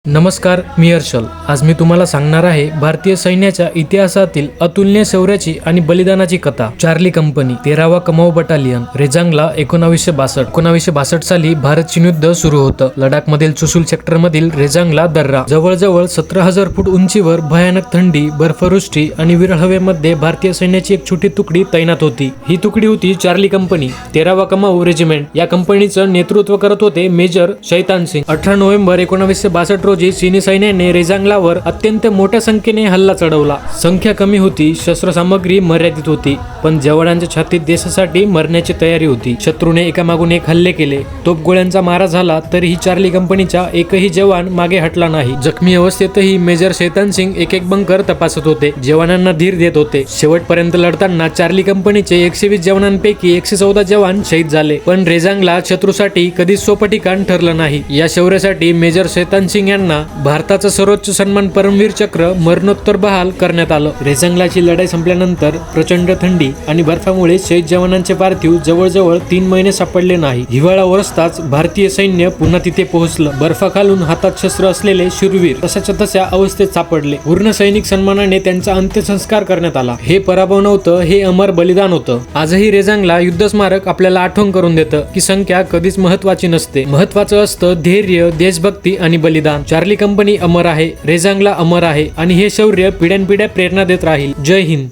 नमस्कार, मी हर्षल. आज मी तुम्हाला सांगणार आहे भारतीय सैन्याच्या इतिहासातील अतुलनीय शौर्याची आणि बलिदानाची कथा. चार्ली कंपनी 13वा कमाऊ बटालियन, रेजांगला 1962 साली भारत चीन युद्ध सुरू होतं. लडाख मधील चुशुल सेक्टर मधील रेजांगला दर्रा जवळजवळ 17,000 फूट उंचीवर भयानक थंडी, बर्फवृष्टी आणि विरळ हवेमध्ये भारतीय सैन्याची एक छोटी तुकडी तैनात होती. ही तुकडी होती चार्ली कंपनी, 13वा कमाऊ रेजिमेंट. या कंपनीचं नेतृत्व करत होते मेजर शैतान सिंग. 18 नोव्हेंबर 1962 रोजी चीनी सैन्याने रेजांगलावर अत्यंत मोठ्या संख्येने हल्ला चढवला. संख्या कमी होती, शस्त्रसामग्री मर्यादित होती, पण जवानांच्या छातीत देशासाठी मरण्याची तयारी होती. शत्रूने एकामागून एक हल्ले केले, तोफगोळ्यांचा मारा झाला, तरीही चार्ली कंपनीचा एकही जवान मागे हटला नाही. जखमी अवस्थेतही मेजर शैतान सिंग एक बंकर तपासत होते, जवानांना धीर देत होते. शेवटपर्यंत लढताना चार्ली कंपनीचे 120 जवानांपैकी 114 जवान शहीद झाले. पण रेजांगला शत्रूसाठी कधीच सोपं ठिकाण ठरलं नाही. या शौर्यासाठी मेजर शैतान सिंग यांना भारताचा सर्वोच्च सन्मान परमवीर चक्र मरणोत्तर बहाल करण्यात आलं. रेजांगलाची लढाई संपल्यानंतर प्रचंड थंडी आणि बर्फामुळे शहीद जवानांचे पार्थिव जवळजवळ 3 महिने सापडले नाही. हिवाळा ओसरताच भारतीय सैन्य पुन्हा तिथे पोहोचलं. बर्फाखालून हातात शस्त्र असलेले शूरवीर तशाच्या तशा अवस्थेत सापडले. पूर्ण सैनिक सन्मानाने त्यांचा अंत्यसंस्कार करण्यात आला. हे पराभव नव्हतं, हे अमर बलिदान होतं. आजही रेजांगला युद्ध स्मारक आपल्याला आठवण करून देतं की संख्या कधीच महत्वाची नसते. महत्वाचं असतं धैर्य, देशभक्ती आणि बलिदान. चार्ली कंपनी अमर आहे, रेजांगला अमर आहे आणि हे शौर्य पिढ्यानपिढ्या प्रेरणा देत राहील. जय हिंद.